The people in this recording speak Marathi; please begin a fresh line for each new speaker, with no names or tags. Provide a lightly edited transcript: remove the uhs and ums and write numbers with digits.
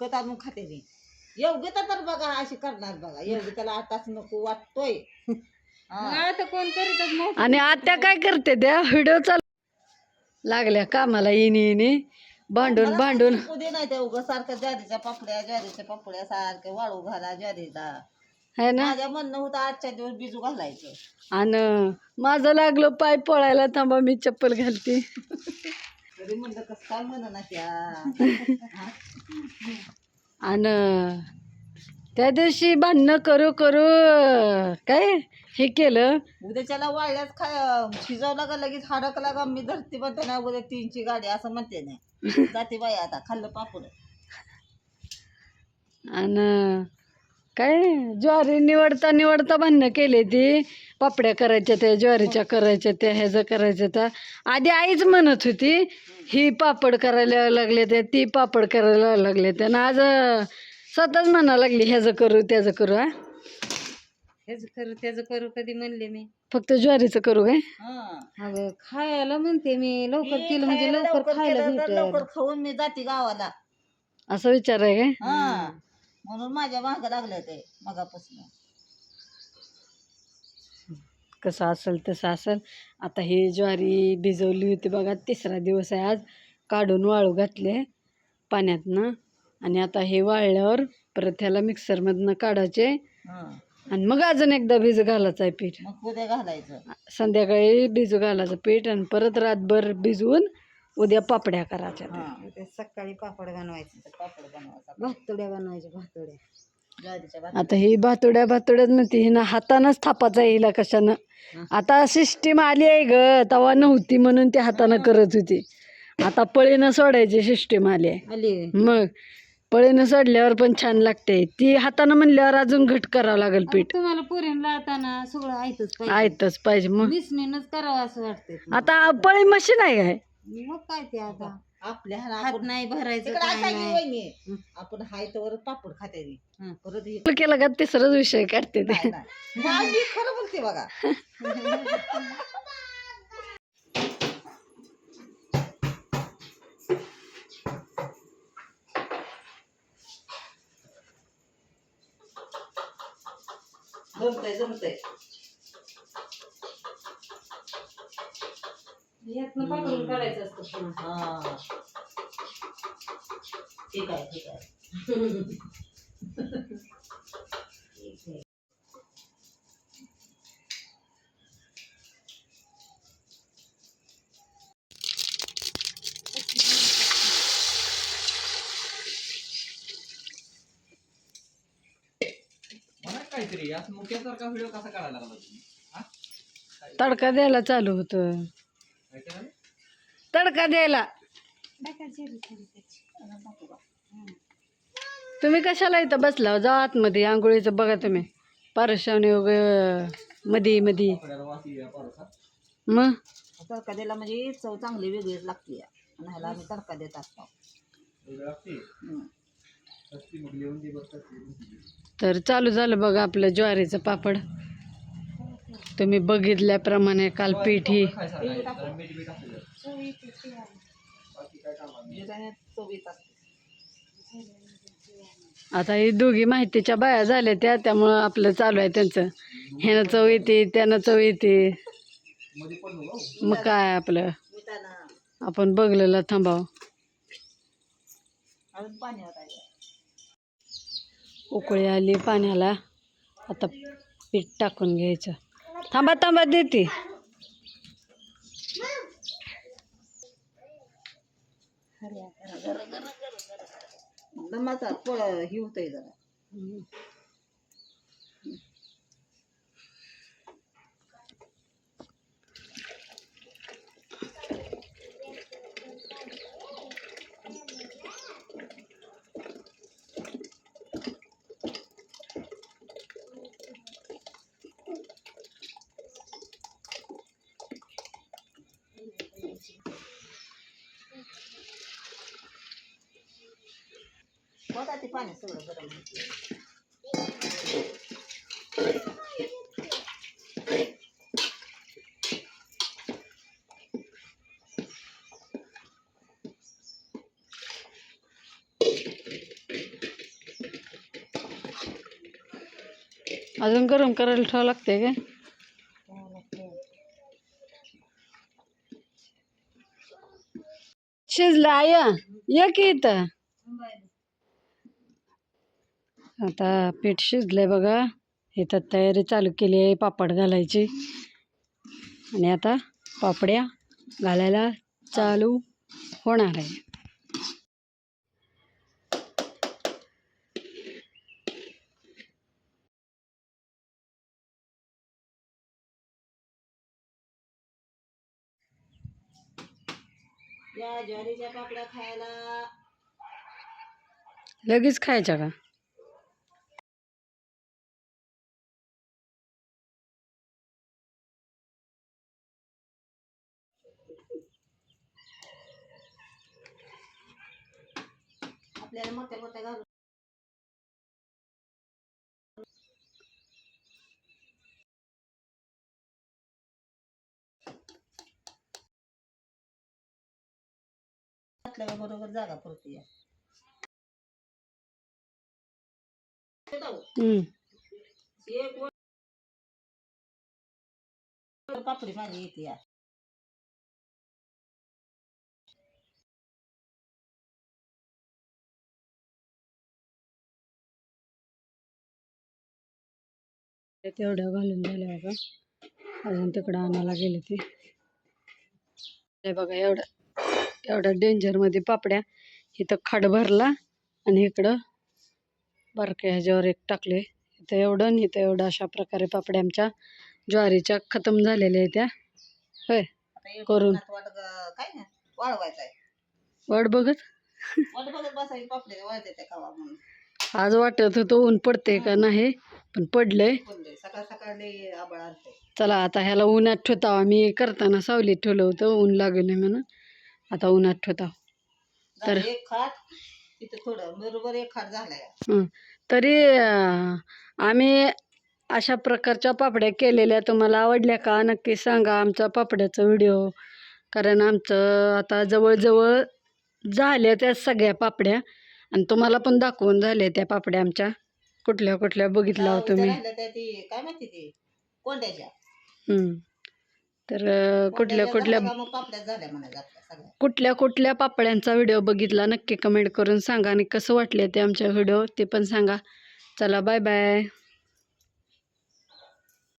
विकत आणून खाते मी. योग्यता तर बघा अशी करणार बघा, योग्यताला आताच नको वाटतोय.
आता कोण करीतच नाही.
आणि आत्या काय करते त्या व्हिडिओ चालू लागल्या कामाला येणे भांडून भांडून
उद्या नाही त्या उगा सारखं ज्वारीच्या पापड्या सारख्या वाळू घाला ज्वारीला.
है ना.
माझ्या म्हणणं होतं आजच्या दिवस बिजू घालायचं.
आणि माझं लागलं पाय पळायला, थांबा मी चप्पल घालते.
तरी म्हणलं कसं काय म्हणा ना त्या.
आणि त्या दिवशी भांडणं करू करू काय हे केलं.
उद्याच्याला वाळल्याच शिजवला का लगेच हाडकला का मी धरती म्हणते ना उद्या 3ची गाडी असं म्हणते नाही. जाते बाई आता खाल्लं पापड.
आणि काय ज्वारी निवडता भांडणं केले ती. पापड्या करायच्या त्या ज्वारीच्या करायच्या त्या ह्याचं करायचं त्या. आधी आईच म्हणत होती ही पापड करायला लागले ते ती पापड करायला लागले ते. आणि आज स्वतःच म्हणा लागली ह्याचं करू त्याचं करू.
हेच करू त्याचं करू कधी म्हणले मी.
फक्त ज्वारीचं करू काय.
अगं खायला म्हणते मी, लवकर केलं म्हणजे लवकर खायला भेटेल.
लवकर खाऊन मी जाते गावाला
असं विचार आहे काय.
म्हणून माझ्या माग लागलं ते मगापासून.
कसं असेल तसं असेल. आता ही ज्वारी भिजवली होती बघा, 3रा दिवस आहे आज. काढून वाळू घातले पाण्यातनं. आणि आता हे वाळल्यावर परत ह्याला मिक्सरमधनं काढायचे आणि मग अजून एकदा भिजू घालायचं आहे पीठ.
मग उद्या घालायचं,
संध्याकाळी भिजू घालायचं पीठ आणि परत रातभर भिजवून उद्या पापड्या करायच्या.
सकाळी पापड बनवायचे. पापड बनवायचा,
भातोड्या बनवायच्या, भातोड्या.
ज्वारीच्या
आता ही भातोड्यात म्हणते हिनं हातानंच थापायचा हिला कशानं. आता सिस्टीम आली आहे ग, तवा नव्हती म्हणून ती हातानं करत होती. आता पळीनं सोडायची सिस्टीम आली आहे. मग पळीनं सोडल्यावर पण छान लागते. ती हातानं म्हणल्यावर अजून घट करावं लागेल पीठ.
तुम्हाला पुरीला लावताना सगळं आयतच पाहिजे,
आयतच पाहिजे. मग
मिसणीनच करावं असं वाटतंय.
आता पळी मशीन आहे काय.
मग काय ते आता
आपल्या
हात नाही भरायचं काय नाही.
आपण हाय तर पापड खाते परत
केलं का 3राच विषय काढते ते.
मी खरं बोलते बघा. जमतंय
यातनं पाकडून काढायचं असतं.
ठीक आहे.
काहीतरी असं मुक्यासारखा व्हिडिओ कसा काढायला लागला तुम्ही.
तडका द्यायला चालू होतं. तडका द्यायला तुम्ही कशाला इथं बसला. जा आतमध्ये आंघोळीचं बघा तुम्ही. पारशावने मधी मग
तडका द्यायला म्हणजे चव चांगली वेगळीच लागते. ह्याला आम्ही तडका देत असतो.
तर चालू झालं बघा आपलं ज्वारीचं पापड. तुम्ही बघितल्याप्रमाणे काल पीठ ही आता ही दोघी माहितीच्या बाया झाल्या त्यामुळं आपलं चालू आहे त्यांचं. ह्यानं चव येते त्यानं चव येते. मग काय आपलं आपण बघलेलं थांबावं. उकळी आली पाण्याला, आता पीठ टाकून घ्यायचं. थांबा देते.
दमाचा ही होतंय जरा. बघा ते पाणी सगळं गरम होते.
अजून गरम करायला ठेवावं लागते काय? शिजलं आया, ये की इथं. आता पीठ शिजलंय बघा. इथं तयारी चालू केली आहे पापड घालायची. आणि आता पापड्या घालायला चालू होणार आहे.
या ज्वारीच्या पापड्या खायला.
लगेच खायच्या का?
आपल्याला मोठ्या मोठ्या घालून घातल्यावर बरोबर जागा पुरते. एक पापडी माझी येते या.
तेवढं घालून झालं बघा. अजून तिकडं आणायला गेले ते बघा. एवढ्या डेंजरमध्ये पापड्या. इथं खाड भरला आणि इकडं बारक्या ह्याच्यावर एक टाकले. इथं एवढं आणि इथं एवढं अशा प्रकारे पापड्या आमच्या ज्वारीच्या खतम झालेल्या आहेत त्या. होय करून
काय ना वाळवायचं आहे.
वाट बघत
बसायची पापडी वाळते त्या कवा म्हणून.
आज वाटत होतं ऊन पडते का नाही, पण पडलंय.
सकाळ सकाळी आबळ आणते.
चला आता ह्याला उन्हात ठेवता. आम्ही करताना सावलीत ठेवलं होतं ऊन लागू नये म्हणून. आता उन्हात ठेवता. तर
एक खाट तिथं थोडं बरोबर एक खाट झालाय.
तरी आम्ही अशा प्रकारच्या पापड्या केलेल्या तुम्हाला आवडल्या का नक्की सांगा आमचा पापड्याचा व्हिडिओ. कारण आमचं आता जवळजवळ झाल्या त्या सगळ्या पापड्या. आणि तुम्हाला पण दाखवून झाल्या त्या पापड्या आमच्या. कुठल्या कुठल्या बघितल्या हो तुम्ही.
काय माहिती ती कोंड्याच्या.
तर कुठल्या कुठल्या
पापड्या झाल्या म्हणायचं सगळ्या.
कुठल्या कुठल्या पापड्यांचा व्हिडिओ बघितला नक्की कमेंट करून सांगा. आणि कसं वाटले ते आमच्या व्हिडिओ ते पण सांगा. चला बाय बाय.